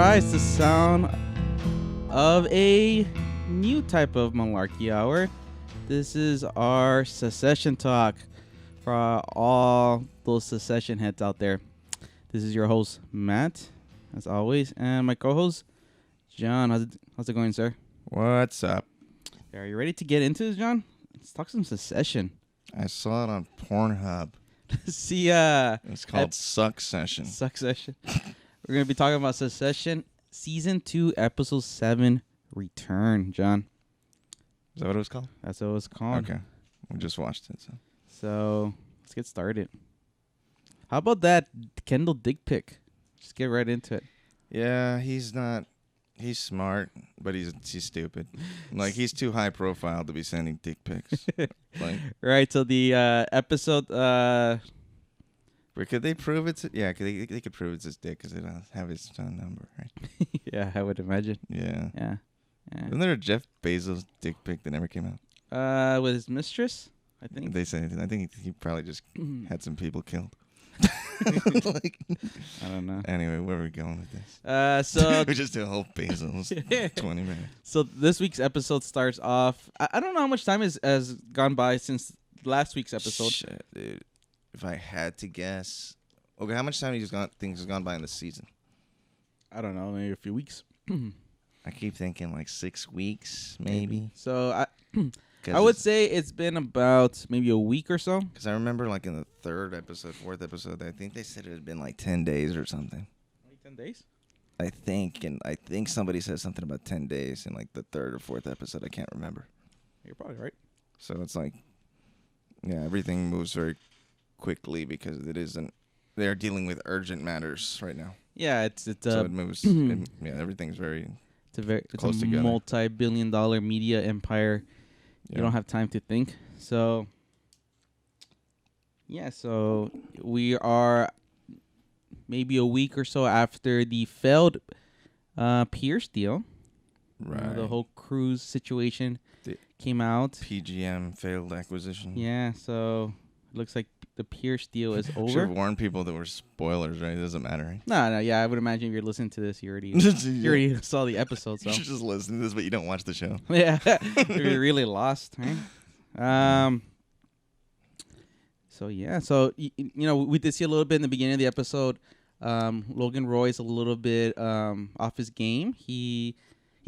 right, it's the sound of a new type of Malarkey hour. This is our secession talk for all those secession heads out there. This is your host, Matt, as always, and my co-host, John. How's it going, sir? What's up? Are you ready to get into this, John? Let's talk some secession. I saw it on Pornhub. See, It's called Succession. Succession. We're going to be talking about Secession Season 2, Episode 7, Return, John. Is that what it was called? That's what it was called. Okay. We just watched it. So, let's get started. How about that Kendall dick pic? Just get right into it. Yeah, he's smart, but he's stupid. Like, he's too high profile to be sending dick pics. Right, so the episode... But could they prove it's... Yeah, they could prove it's his dick because they don't have his phone number, right? Yeah, I would imagine. Yeah. Yeah. Isn't there a Jeff Bezos dick pic that never came out? With his mistress, I think. They say... I think he probably just had some people killed. I don't know. Anyway, where are we going with this? So we just do a whole Bezos 20 minutes. So this week's episode starts off. I don't know how much time has gone by since last week's episode. Shit, dude. If I had to guess, okay, how much time things has gone by in the season? I don't know, maybe a few weeks. I keep thinking like 6 weeks, maybe. So I would say it's been about maybe a week or so. Because I remember like in the fourth episode, I think they said it had been like 10 days or something. Like 10 days? I think somebody said something about 10 days in like the third or fourth episode. I can't remember. You're probably right. So it's like, yeah, everything moves very quickly because they're dealing with urgent matters right now. Yeah, it's so it moves. Everything's very close together. Multi-billion-dollar media empire. You don't have time to think. So, yeah, so we are maybe a week or so after the failed Pierce deal. Right. The whole cruise situation came out. PGM failed acquisition. Yeah, so it looks like the Pierce deal is over. Should have warned people that were spoilers, right? It doesn't matter, right? No, yeah, I would imagine if you're listeing to this, you already saw the episode. So. You should just listen to this, but you don't watch the show. Yeah, you're really lost, right? So yeah, so we did see a little bit in the beginning of the episode. Logan Roy's a little bit off his game. He's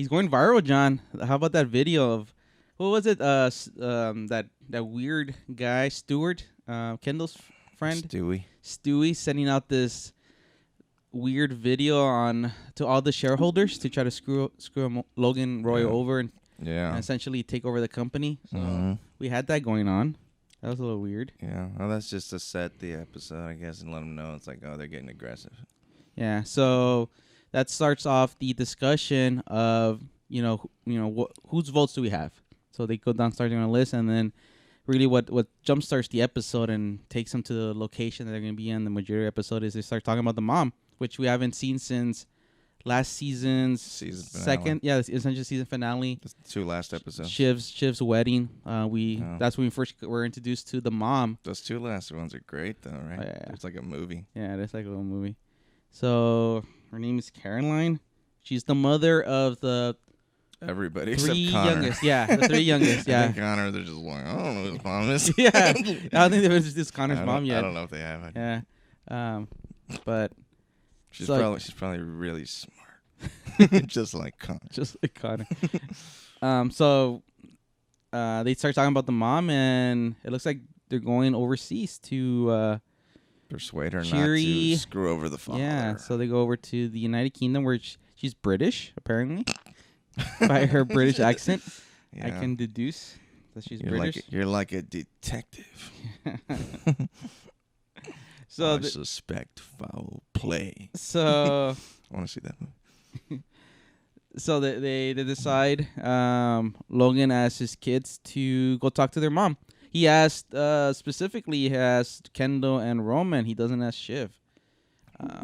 going viral, John. How about that video of what was it? That weird guy, Stuart, Kendall's friend, Stewie, sending out this weird video to all the shareholders to try to screw Logan Roy over and essentially take over the company. So we had that going on. That was a little weird. Yeah, well, that's just to set the episode, I guess, and let them know it's like, oh, they're getting aggressive. Yeah, so that starts off the discussion of whose votes do we have. So they go down, starting on a list, and then really what jumpstarts the episode and takes them to the location that they're going to be in the majority episode is they start talking about the mom, which we haven't seen since last season's second, essentially season finale. The 2 last episodes. Shiv's wedding. That's when we first were introduced to the mom. Those 2 last ones are great though, right? Yeah. It's like a movie. Yeah, it's like a little movie. So her name is Caroline. She's the mother of the everybody 3 except Connor. Youngest. Yeah, the 3 youngest. Yeah. And Connor, they're just like, I don't know who his mom is. Yeah, I don't think they've introduced Connor's mom yet. I don't know if they have. Yeah, but she's probably really smart, just like Connor. So they start talking about the mom, and it looks like they're going overseas to persuade her not to screw over the father. Yeah, so they go over to the United Kingdom, where she's British, apparently. By her British accent, yeah. I can deduce that she's British. You're like a detective. So I suspect foul play. So I want to see that movie. So they decide. Logan asks his kids to go talk to their mom. He asked specifically. He asked Kendall and Roman. He doesn't ask Shiv.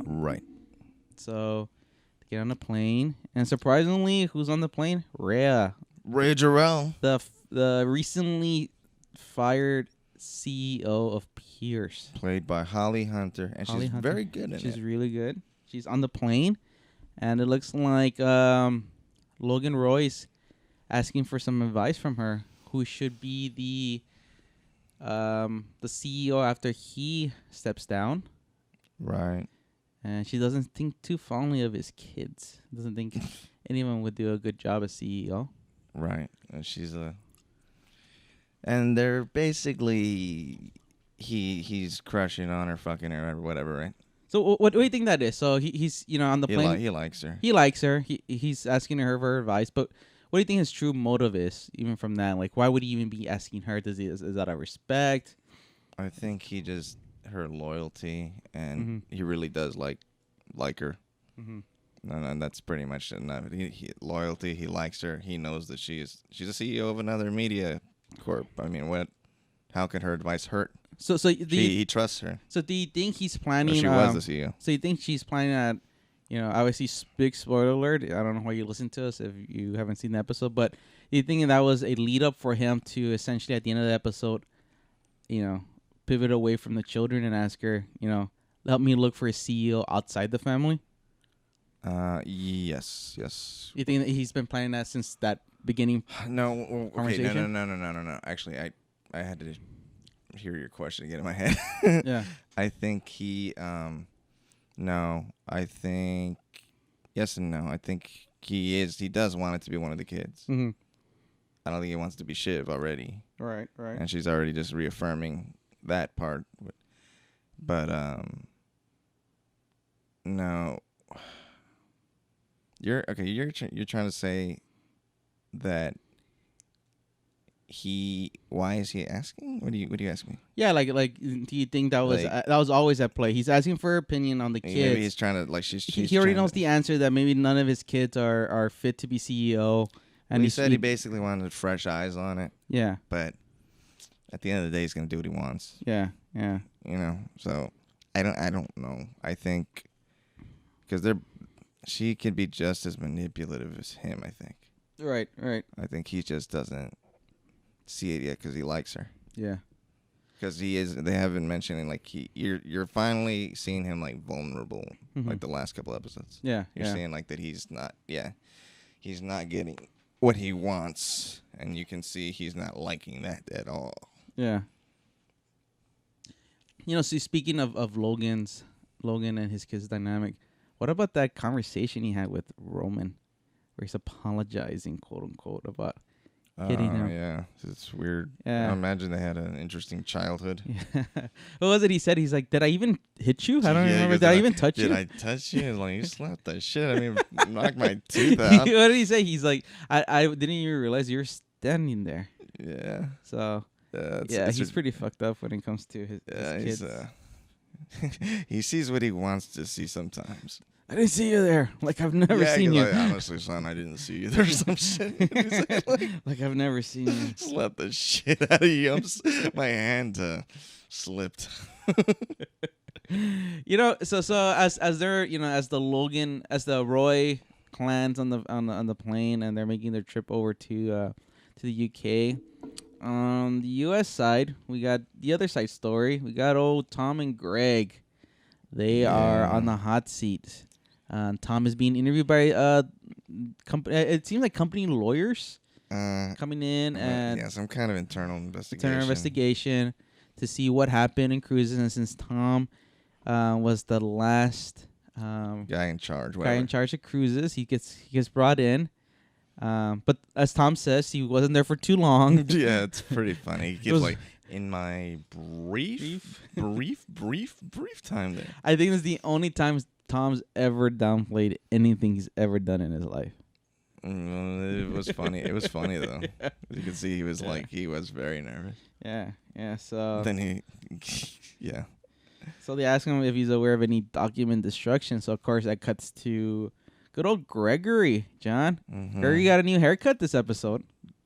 Right. So they get on a plane, and surprisingly, who's on the plane? Rhea Jarrell, the recently fired CEO of Pierce, played by Holly Hunter, and she's very good in it. She's really good. She's on the plane, and it looks like Logan Roy's asking for some advice from her, who should be the CEO after he steps down. Right. And she doesn't think too fondly of his kids. Doesn't think anyone would do a good job as CEO. Right. And they're basically he's crushing on her, fucking her, or whatever, right? So what do you think that is? So he's on the plane. He likes her. He likes her. He's asking her for advice. But what do you think his true motive is? Even from that, like, why would he even be asking her? Is that a respect? I think he just her loyalty, and he really does like her. And that's pretty much enough. He loyalty. He likes her. He knows that she's a CEO of another media corp. I mean, what? How can her advice hurt? So he trusts her. So do you think he's planning? She was the CEO. So you think she's planning at, obviously big spoiler alert. I don't know why you listen to us if you haven't seen the episode, but you think that was a lead up for him to essentially at the end of the episode, pivot away from the children and ask her, help me look for a CEO outside the family? Yes. You think that he's been planning that since that beginning? No. Okay. No. Actually, I had to hear your question again in my head. Yeah. I think he. No. I think yes and no. I think he is. He does want it to be one of the kids. Mm-hmm. I don't think he wants to be Shiv already. Right. And she's already just reaffirming that part. But no. You're trying to say that why is he asking? What do you ask me? Yeah, like do you think that was always at play? He's asking for her opinion on the kids. Maybe he's trying to he already knows the answer that maybe none of his kids are fit to be CEO. And he said he basically wanted fresh eyes on it. Yeah. But at the end of the day, he's gonna do what he wants. Yeah. So I don't know. I think because she could be just as manipulative as him. I think. Right. I think he just doesn't see it yet because he likes her. Yeah. Because he is. They have been mentioning like you're finally seeing him like vulnerable, like the last couple episodes. Yeah. You're seeing like that he's not. Yeah. He's not getting what he wants, and you can see he's not liking that at all. Yeah. See, speaking of Logan and his kids' dynamic, what about that conversation he had with Roman, where he's apologizing, quote unquote, about hitting him? Yeah, it's weird. Yeah. I imagine they had an interesting childhood. Yeah. What was it? He said, he's like, did I even hit you? I don't remember. Did I even touch you? Did I touch you? Like, you slapped the shit. I mean, knocked my tooth out. What did he say? He's like, I didn't even realize you were standing there. Yeah. So, he's pretty fucked up when it comes to his kids. He sees what he wants to see sometimes. I didn't see you there. Like, I've never seen you. Like, honestly, son, I didn't see you there. Some shit. Like, I've never seen you. Slapped the shit out of you. My hand slipped. So as they're as the Roy clans on the plane, and they're making their trip over to the UK. On the US side, we got the other side story. We got old Tom and Greg. They are on the hot seat. Tom is being interviewed by company. It seems like company lawyers coming in and some kind of internal investigation to see what happened in cruises. And since Tom was the last guy in charge of cruises, he gets brought in. But as Tom says, he wasn't there for too long. Yeah, it's pretty funny. He keeps like, in my brief time there. I think it's the only time Tom's ever downplayed anything he's ever done in his life. It was funny. It was funny though. Yeah. You could see he was he was very nervous. Yeah. So then So they ask him if he's aware of any document destruction. So of course that cuts to good old Gregory, John. Gregory got a new haircut this episode.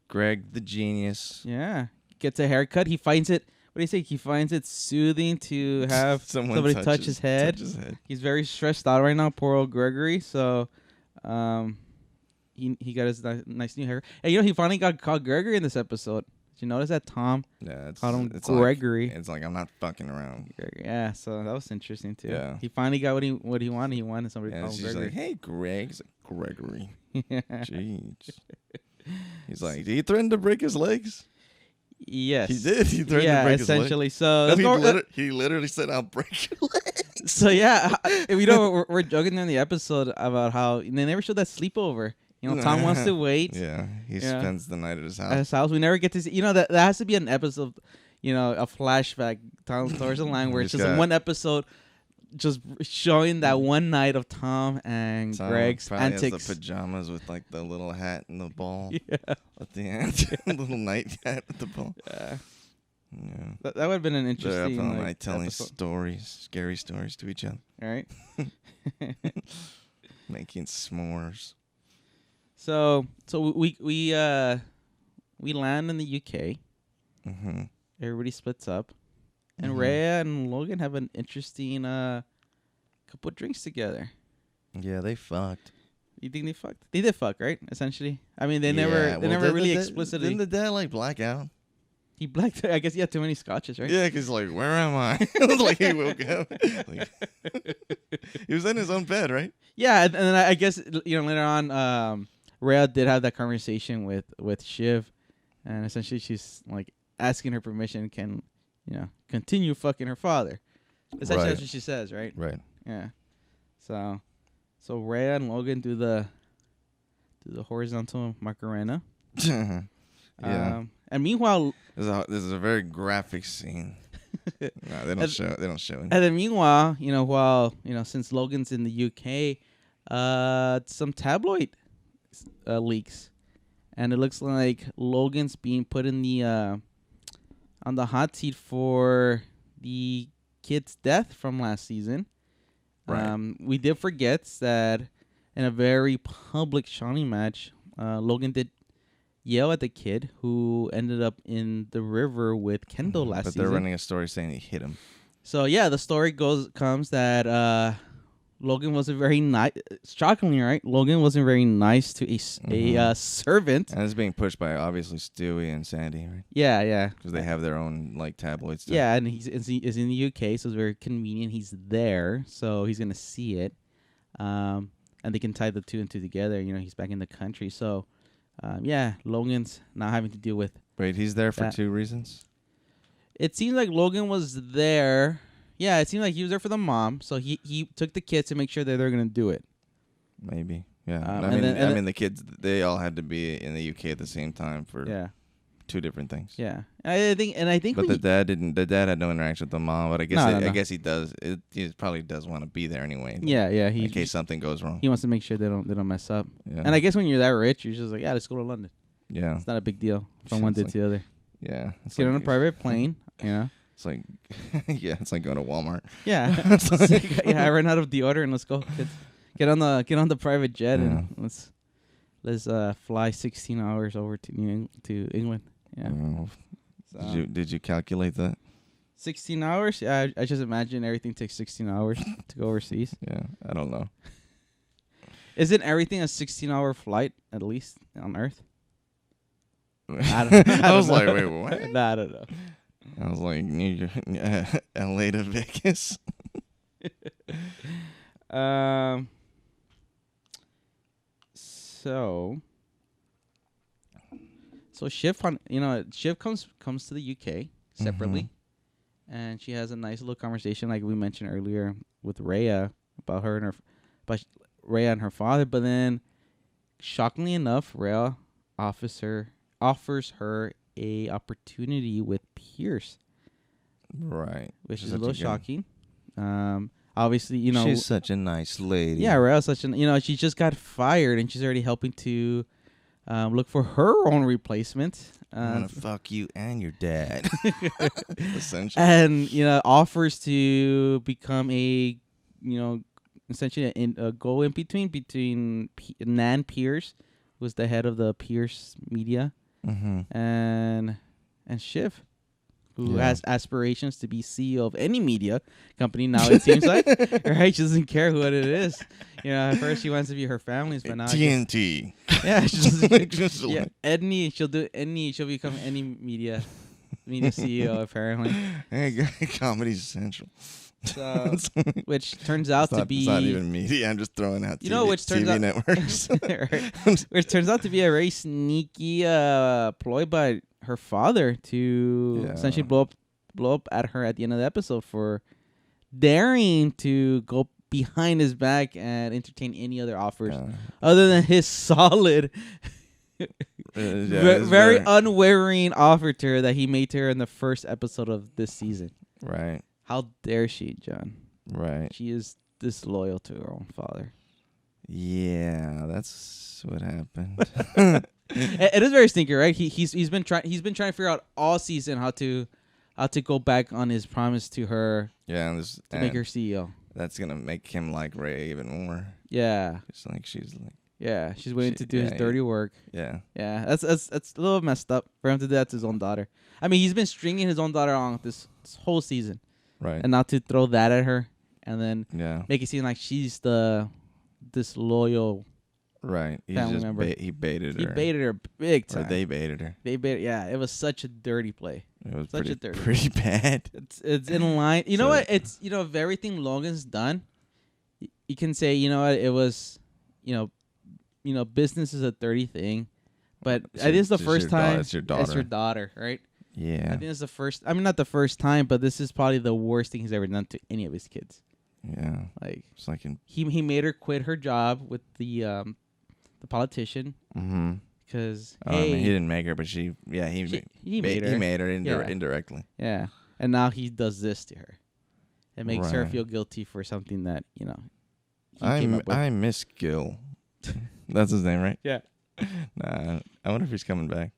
Greg the genius. Yeah. Gets a haircut. He finds it. What do you say? He finds it soothing to have somebody touch his head. He's very stressed out right now, poor old Gregory. So, he got his nice new hair. And he finally got caught Gregory in this episode. you notice that Tom Yeah, called him it's Gregory? Like, it's like I'm not fucking around. Yeah, so that was interesting too. Yeah. He finally got what he wanted. He wanted somebody to And call him she's Gregory. like, "Hey, Greg." He's like, Gregory. Yeah. Jeez. He's like, "Did he threaten to break his legs?" Yes. He did. He threatened to break his legs. Essentially. So No, he literally said, "I'll break your legs." So yeah, you know, we're joking in the episode about how they never showed that sleepover. You know, Tom wants to wait. Yeah, he spends the night at his house. At his house, we never get to see. You know, that has to be an episode. You know, a flashback towards the line where it's just one episode, just showing that one night of Tom and Greg's antics. Has the pajamas with like the little hat and the ball. Yeah. At the end, little night hat with the ball. Yeah. Yeah. That would have been an interesting. They're up all night telling stories, scary stories to each other. All right. Making s'mores. So we land in the UK. Mm-hmm. Everybody splits up, and Rhea and Logan have an interesting couple drinks together. Yeah, they fucked. You think they fucked? They did fuck, right? Essentially. I mean, they never really explicitly. Didn't the dad like black out? He blacked. I guess he had too many scotches, right? Yeah, because like, where am I? Like he woke up. Like, he was in his own bed, right? Yeah, and then I guess later on, Rhea did have that conversation with Shiv, and essentially she's like asking her permission, can continue fucking her father. Essentially, that's what she says, right? Right. Yeah. So Rhea and Logan do the horizontal Macarena. Yeah. And meanwhile, this is a very graphic scene. No, they don't show it. And then meanwhile, since Logan's in the UK, some tabloid leaks, and it looks like Logan's being put in the on the hot seat for the kid's death from last season. Right. We did forget that in a very public shouting match, Logan did yell at the kid who ended up in the river with Kendall last season. But they're running a story saying he hit him. So yeah, the story comes that Logan wasn't very nice. Shockingly, right? Logan wasn't very nice to a servant. And it's being pushed by obviously Stewie and Sandy, right? Yeah. Because they have their own like tabloid stuff. Yeah, and he's in the UK, so it's very convenient. He's there, so he's gonna see it, and they can tie the two and two together. He's back in the country, so. Logan's not having to deal with. Wait, he's there for 2 reasons? It seems like Logan was there. Yeah, it seemed like he was there for the mom. So he took the kids to make sure that they're going to do it. Maybe. Yeah. I mean, the kids, they all had to be in the UK at the same time for 2 different things. Yeah. I think But the dad didn't. The dad had no interaction with the mom, but I guess I guess he does. He probably does want to be there anyway. Yeah. In case something goes wrong. He wants to make sure they don't mess up. Yeah. And I guess when you're that rich, you're just like, let's go to London. Yeah. It's not a big deal from one day to the other. Yeah. Let's get on a private plane. It's like, it's like going to Walmart. Yeah. I ran out of deodorant. Let's go. Get on the private jet and let's fly 16 hours over to England. Yeah. So, did you calculate that? 16 hours? Yeah, I just imagine everything takes 16 hours to go overseas. Yeah, I don't know. Isn't everything a 16-hour flight at least on Earth? I was like, wait, what? Nah, I don't know. I was like, New York, LA to Vegas. So Shiv, Shiv comes to the UK separately, and she has a nice little conversation, like we mentioned earlier, with Rhea about Rhea and her father. But then, shockingly enough, Rhea offers her a opportunity with Pierce, right? Which is a little shocking. Obviously, she's such a nice lady. Yeah, Rhea's she just got fired, and she's already helping to look for her own replacement. I'm gonna fuck you and your dad. Essentially. And offers to become essentially a go in between Nan Pierce, who's the head of the Pierce Media, and Shiv, who has aspirations to be CEO of any media company. Now it seems like, right? She doesn't care what it is. At first she wants to be her family's, but now TNT. Any. She'll do any. She'll become any media CEO apparently. Hey, Comedy Central. So, which turns out to be... It's not even media. I'm just throwing out which turns TV out, networks. Right. Which turns out to be a very sneaky ploy by her father to essentially blow up at her at the end of the episode for daring to go behind his back and entertain any other offers other than his solid... very unwavering offer to her that he made to her in the first episode of this season. Right. How dare she, John? Right. She is disloyal to her own father. Yeah, that's what happened. It is very stinky, right? He's been trying to figure out all season how to go back on his promise to her. Yeah, to make her CEO. That's gonna make him like Ray even more. Yeah. It's like she's like. Yeah, she's waiting to do his dirty work. Yeah. Yeah, that's a little messed up for him to do that to his own daughter. I mean, he's been stringing his own daughter on this whole season. Right. And not to throw that at her and then make it seem like she's the disloyal family member. He baited her. He baited her big time. Or they baited her. Yeah, it was such a dirty play. It was pretty bad. It's in line. You know what? It's of everything Logan's done, you can say, it was, business is a dirty thing, but I think it's the first time. It's your daughter. It's your daughter, right? Yeah. I think it's the first. I mean, not the first time, but this is probably the worst thing he's ever done to any of his kids. Yeah. Like it's like he made her quit her job with the politician. Mm-hmm. Because I mean, he didn't make her, but he made her. He made her indirectly. Yeah. And now he does this to her. It makes her feel guilty for something that I miss Gil. That's his name, right? Yeah. Nah, I wonder if he's coming back.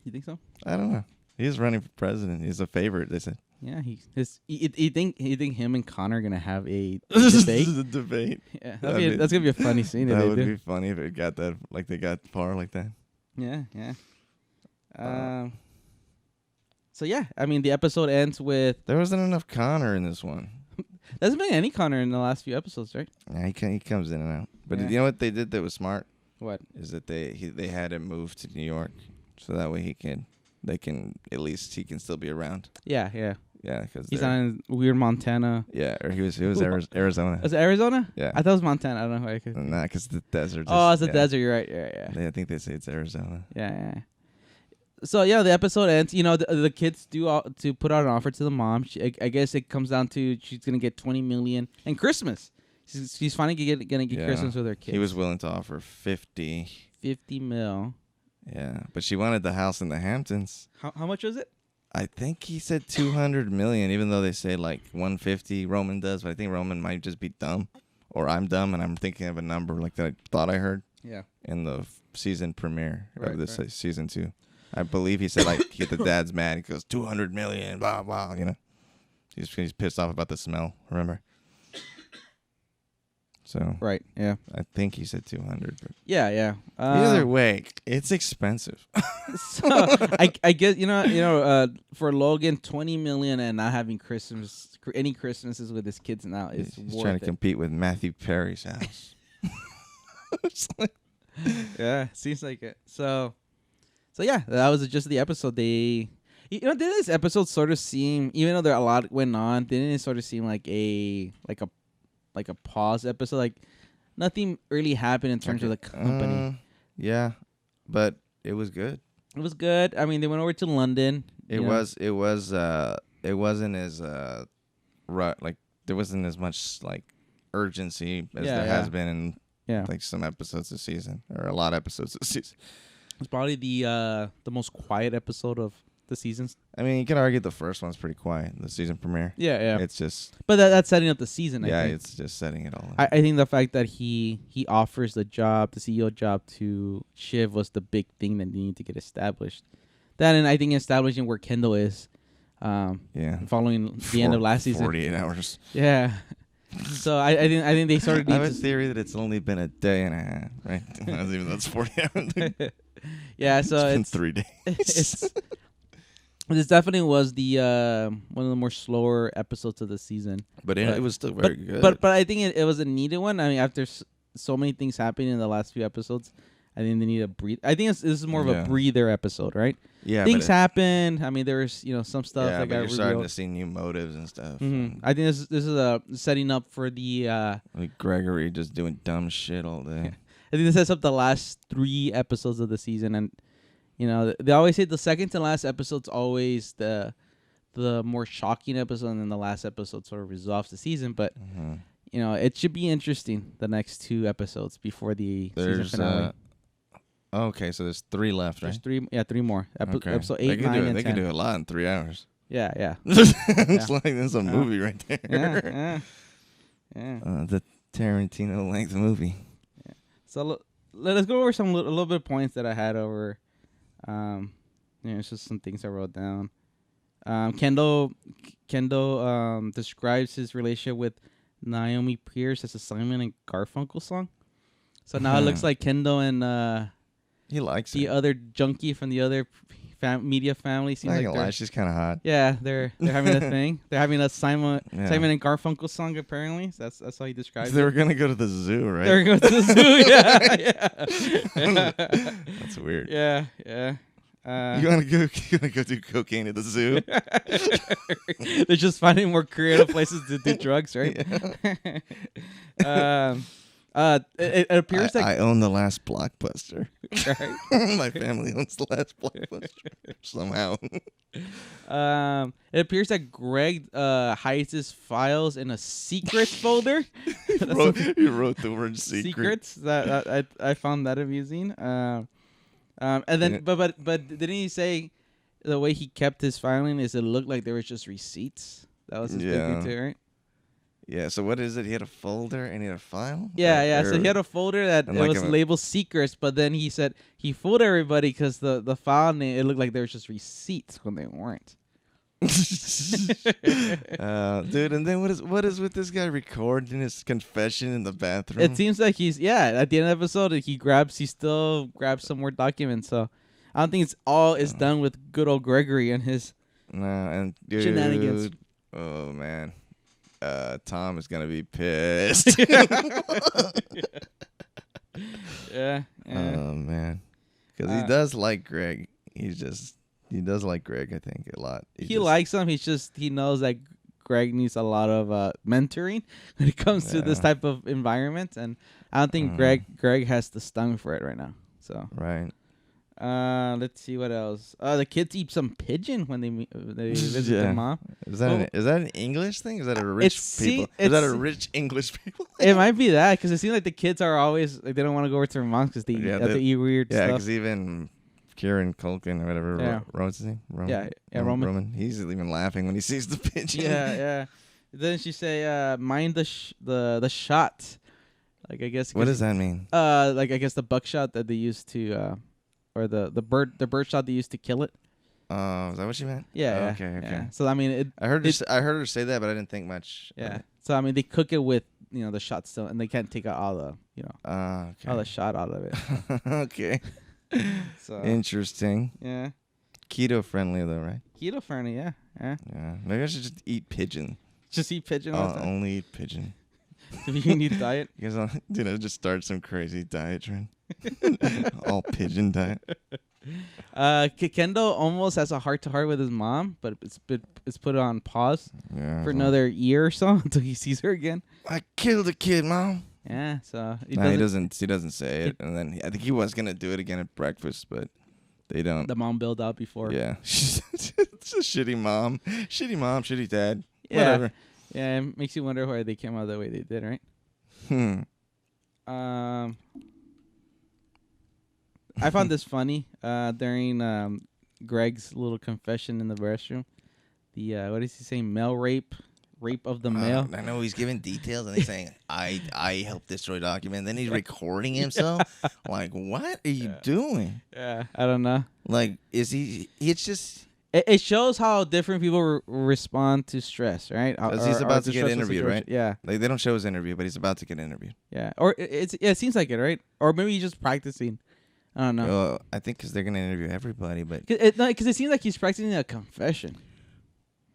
You think so? I don't know. He's running for president. He's a favorite, they said. Yeah, you think him and Connor are gonna have a debate? A debate. Yeah, that's gonna be a funny scene. That would be funny if it got that, like they got far like that. Yeah. So yeah, I mean the episode ends with there wasn't enough Connor in this one. There hasn't been any Connor in the last few episodes, right? Yeah, he comes in and out. But you know what they did that was smart? What? Is that they had him move to New York, so that way he can still be around. Yeah. Yeah, because he's on weird Montana. Yeah, or he was Arizona. Was it Arizona? Yeah, I thought it was Montana. I don't know why I could. Nah, because the desert. It's the desert. You're right. Yeah. I think they say it's Arizona. Yeah. So yeah, the episode ends. The kids do to put out an offer to the mom. I guess it comes down to she's gonna get $20 million and Christmas. She's finally gonna get Christmas with her kids. He was willing to offer 50 mil. Yeah, but she wanted the house in the Hamptons. How much was it? I think he said 200 million, even though they say like 150. Roman does, but I think Roman might just be dumb, or I'm dumb and I'm thinking of a number like that I thought I heard. Yeah. In the season premiere of this season 2, I believe he said like the dad's mad. He goes 200 million, blah blah. He's pissed off about the smell. Remember? So right, yeah. I think he said 200. But yeah. Either way, it's expensive. So I guess for Logan, 20 million and not having any Christmases with his kids now is he's worth trying to compete with Matthew Perry's house. Yeah, seems like it. So yeah, that was just the episode. Did this episode sort of seem, even though there a lot went on, didn't it sort of seem like a pause episode? Like nothing really happened in terms of the company. Yeah, but it was good. It was good. I mean, they went over to London. It wasn't as like there wasn't as much like urgency as there has been in like some episodes this season, or a lot of episodes this season. It's probably the most quiet episode of the seasons. I mean, you could argue the first one's pretty quiet, the season premiere. Yeah. It's just... But that's setting up the season, I think. It's just setting it all up. I think the fact that he offers the CEO job to Shiv was the big thing that needed to get established. That, and I think establishing where Kendall is following the end of last season. 48 hours. Yeah. So I think they sort of need I have a theory that it's only been a day and a half, right? Even though it's 40 hours. Yeah, so it's been 3 days. This definitely was the one of the more slower episodes of the season. But it was still very good. But I think it was a needed one. I mean, after so many things happening in the last few episodes, I think they need a breathe. I think this is more of a breather episode, right? Yeah, things happen. I mean, there's some stuff that got you're revealed. starting to see new motives and stuff. Mm-hmm. I think this is a setting up for the like Gregory just doing dumb shit all day. Yeah. I think this sets up the last 3 episodes of the season, and they always say the second to last episode's always the more shocking episode, and then the last episode sort of resolves the season. But it should be interesting the next 2 episodes before the season finale. Okay, so there's 3 left, right? There's 3 more. Okay. Episode 8, 9, and 10. They can do a lot in 3 hours. Yeah. It's like there's a movie right there. Yeah. The Tarantino length movie. Yeah. So let's go over a little bit of points that I had over. It's just some things I wrote down. Kendall describes his relationship with Naomi Pierce as a Simon and Garfunkel song. So now it looks like Kendall and he likes the other junkie from the other media family. Seems not gonna lie, she's kind of hot. Yeah, they're having a thing. They're having a Simon and Garfunkel song apparently. So that's how he describes it. They were gonna go to the zoo, right? They were going to the zoo. Yeah. That's weird. Yeah. You wanna go do cocaine at the zoo? They're just finding more creative places to do drugs, right? Yeah. It appears I own the last Blockbuster. Right. My family owns the last Blockbuster somehow. It appears that Greg hides his files in a secrets folder. He wrote the word secrets. That I found that amusing. And then but didn't he say the way he kept his filing is it looked like there was just receipts? That was his big thing too, right? Yeah, so what is it? He had a folder and he had a file? Yeah. So he had a folder that it was labeled secrets, but then he said he fooled everybody because the file name, it looked like there was just receipts when they weren't. Dude, and then what is with this guy recording his confession in the bathroom? It seems like at the end of the episode, he still grabs some more documents, so I don't think it's done with good old Gregory and his shenanigans. Oh, man. Tom is gonna be pissed. Yeah. Oh man, because he does like Greg. He does like Greg. I think a lot. He likes him. He knows that Greg needs a lot of mentoring when it comes to this type of environment, and I don't think Greg has the stomach for it right now. So right. Let's see what else. The kids eat some pigeon when they visit their mom. Is that an English thing? Is that a rich people? Is that a rich English people? It might be that because it seems like the kids are always like they don't want to go over to their moms because they eat weird stuff. Yeah, because even Kieran Culkin or whatever, what's his name? Roman. He's even laughing when he sees the pigeon. Yeah. Then she say, "Mind the shot." Like I guess. What does that mean? Like I guess the buckshot that they used to. Or the bird shot they used to kill it. Is that what she meant? Yeah. Okay. Yeah. So I mean, I heard her say that, but I didn't think much. Yeah. So I mean, they cook it with the shot still, and they can't take out all the all the shot out of it. Okay. So interesting. Yeah. Keto friendly though, right? Keto friendly, yeah. Yeah. Maybe I should just eat pigeon. Just eat pigeon. Only eat pigeon. Do you need diet? You guys, just start some crazy diet trend. All pigeon diet. Kendall almost has a heart-to-heart with his mom, but it's put on pause for another year or so until he sees her again. I killed a kid, Mom. Yeah, so he doesn't say it, and then I think he was gonna do it again at breakfast, but they don't. The mom bailed out before. Yeah, it's a shitty mom, shitty dad. Yeah. Whatever. Yeah, it makes you wonder why they came out the way they did, right? I found this funny during Greg's little confession in the restroom. The what is he saying? Male rape of the male. I know he's giving details and he's saying I helped destroy document. Then he's recording himself. Like, what are you doing? Yeah, I don't know. Like, is he? It's just. It shows how different people respond to stress, right? Because he's about to get interviewed, right? Yeah. Like they don't show his interview, but he's about to get interviewed. Yeah, or it seems like it, right? Or maybe he's just practicing I don't know. I think because they're gonna interview everybody, but Because it seems like he's practicing a confession.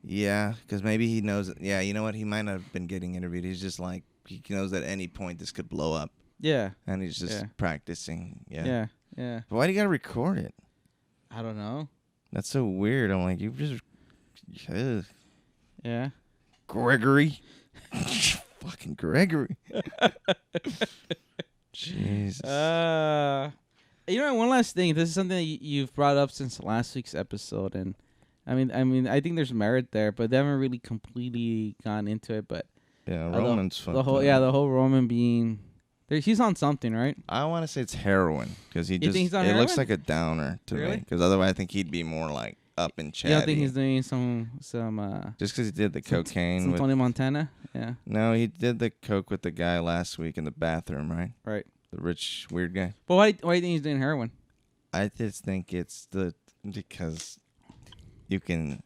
yeah, because maybe he knows. Yeah, you know what? He might not have been getting interviewed. He's just like he knows that at any point this could blow up. Yeah. And he's just practicing. Yeah. Yeah. But why do you gotta record it? I don't know. That's so weird. I'm like, you just. Ugh. Yeah. Gregory. Fucking Gregory. Jesus. You know, one last thing. This is something that you've brought up since last week's episode, and I mean, I think there's merit there, but they haven't really completely gone into it. But yeah, Roman's the whole Roman being, he's on something, right? I want to say it's heroin because You think he's on it heroin? looks like a downer to me because otherwise I think he'd be more like up and chatty. You don't think he's doing some just because he did the cocaine some with Tony Montana? Yeah. No, he did the coke with the guy last week in the bathroom, right? Right. The rich weird guy. But why do you think he's doing heroin? I just think it's because you can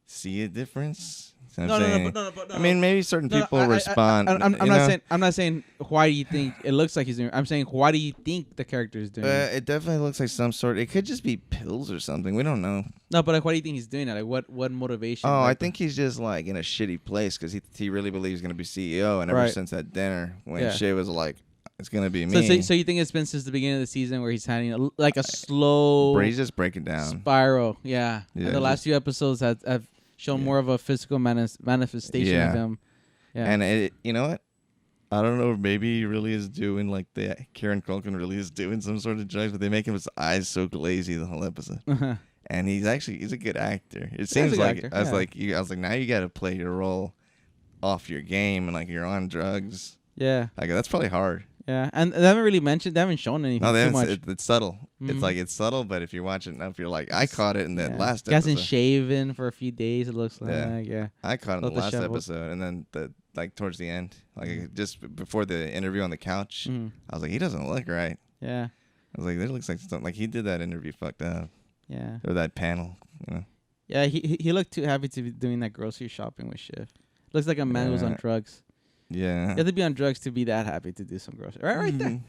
see a difference. No. I mean, maybe certain people respond. I'm not saying why do you think it looks like he's doing. I'm saying why do you think the character is doing it? It definitely looks like some sort. It could just be pills or something. We don't know. No, but like, why do you think he's doing that? Like, what motivation? Oh, I think he's just like in a shitty place because he really believes he's gonna be CEO. And ever since that dinner when Shay was like, "It's gonna be me." So you think it's been since the beginning of the season where he's having a slow. But he's just breaking down. Spiral. Yeah. And the last few episodes have shown more of a physical manifestation of him. Yeah. And you know what? I don't know. Maybe he really is doing like Kieran Culkin really is doing some sort of drugs, but they make his eyes so glazy the whole episode. And he's a good actor. It seems like I was like now you got to play your role off your game and like you're on drugs. Yeah. Like that's probably hard. Yeah, and they haven't shown anything. No, too much. It's subtle. Mm-hmm. It's subtle, but if you're watching enough, you're like, I caught it in that last episode. He hasn't shaven for a few days, it looks like. Yeah. I caught it in the last episode, and then towards the end, just before the interview on the couch, I was like, he doesn't look right. Yeah. I was like, that looks like something. Like he did that interview fucked up. Yeah. Or that panel, you know. Yeah, he looked too happy to be doing that grocery shopping with Shiv. Looks like a man who's on drugs. Yeah. You have to be on drugs to be that happy to do some grocery. Right there.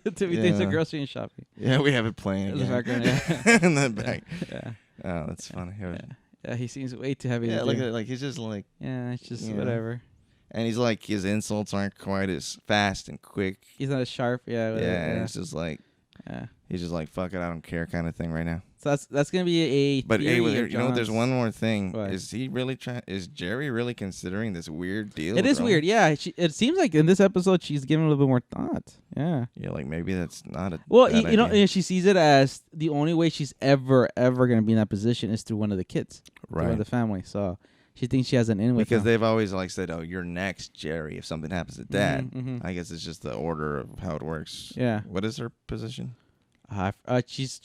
To be doing some grocery and shopping. Yeah, we have it playing in the background. In the back. Yeah. Oh, that's funny. Yeah, he seems way too happy. Yeah, look at it. Like he's just like. Yeah, it's just whatever. And he's like his insults aren't quite as fast and quick. He's not as sharp. Yeah. And it's just like. Yeah. He's just like, fuck it, I don't care kind of thing right now. So that's gonna be a. But hey, you know what? There's one more thing. What? Is he really is Jerry really considering this weird deal? It is weird. Yeah. It seems like in this episode she's giving a little bit more thought. Yeah. Yeah, like maybe that's not a. Well, you know, she sees it as the only way she's ever gonna be in that position is through one of the kids, right? One of the family. So she thinks she has an in with because him. they've always like said, "Oh, you're next, Jerry." If something happens to Dad, I guess it's just the order of how it works. Yeah. What is her position? She's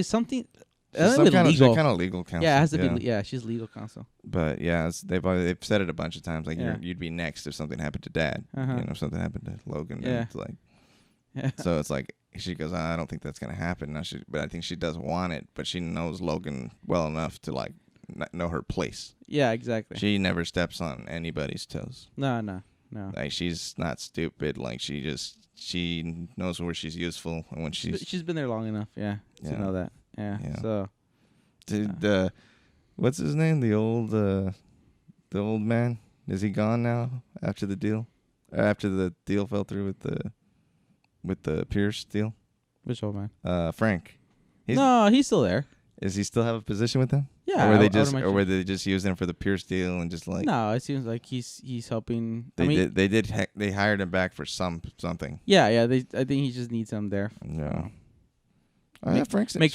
something. Some kind of legal counsel. Yeah, it has to be. Yeah, she's legal counsel. But yeah, they've said it a bunch of times. Like you'd be next if something happened to Dad. You know, if something happened to Logan. Yeah. It's like. So it's like she goes, I don't think that's gonna happen. Now but I think she does want it. But she knows Logan well enough to like know her place. Yeah, exactly. She never steps on anybody's toes. No. Like she's not stupid. Like she knows where she's useful and when she's been there long enough. Yeah. To know that. Yeah. So. What's his name? The old man. Is he gone now after the deal? After the deal fell through with the Pierce deal? Which old man? Frank. He's still there. Does he still have a position with them? Yeah. Or were they just using him for the Pierce deal and just like? No, it seems like he's helping. They hired him back for something. Yeah. I think he just needs them there. Yeah. Frank's make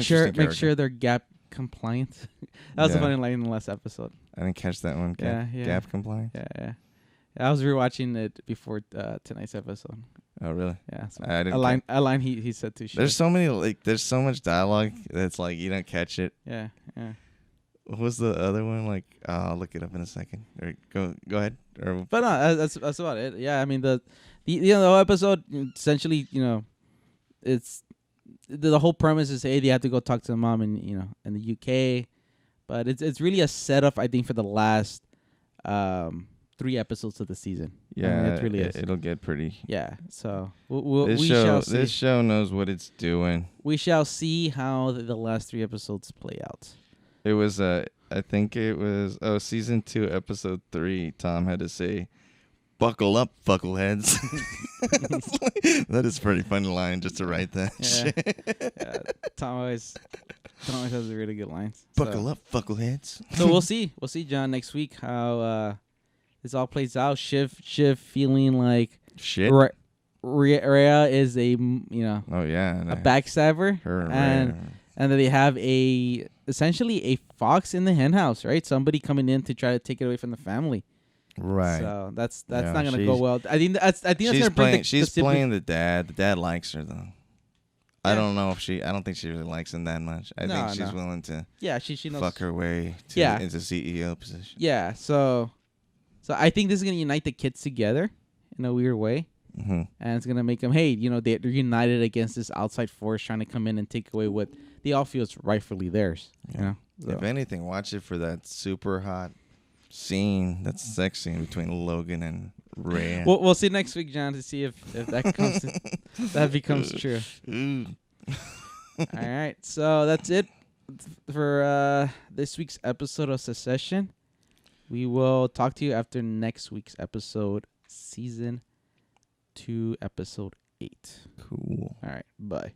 sure they're Gap compliant. That was a funny line in the last episode. I didn't catch that one. Gap compliant. Yeah. I was rewatching it before tonight's episode. Oh really? Yeah. So I didn't. A line he said to. There's so much dialogue that's like you don't catch it. Yeah. What was the other one? Like I'll look it up in a second. Or go ahead. But no, that's about it. Yeah, I mean the whole episode essentially, it's. The whole premise is, hey, they have to go talk to the mom in the UK, but it's really a setup, I think, for the last 3 episodes of the season. Yeah, it really is. It'll get pretty. Yeah. So This we show, shall see. this show knows what it's doing. We shall see how the last 3 episodes play out. It was I think it was season 2, episode 3. Tom had to say, "Buckle up, fuckleheads." That is a pretty funny line just to write that. Shit. Yeah. Tom always has really good lines. Buckle up, fuckleheads. So we'll see. We'll see, John, next week how this all plays out. Shiv feeling like Shit. Rhea is a Oh yeah. a backstabber, Her and that they have essentially a fox in the hen house, right? Somebody coming in to try to take it away from the family. Right. So that's not gonna go well. I think that's gonna bring she's playing the dad. The dad likes her though. Yeah. I don't know if I don't think she really likes him that much. I think she's willing to she knows. fuck her way into CEO position. Yeah, so I think this is gonna unite the kids together in a weird way, and it's gonna make them, hey, they're united against this outside force trying to come in and take away what they all feel is rightfully theirs. Yeah. If anything, watch it for that super hot scene, that sex scene between Logan and Rhea. We'll see next week, John, to see if that comes that becomes true. All right, so that's it for this week's episode of Secession. We will talk to you after next week's episode, season 2, episode 8. Cool. All right, bye.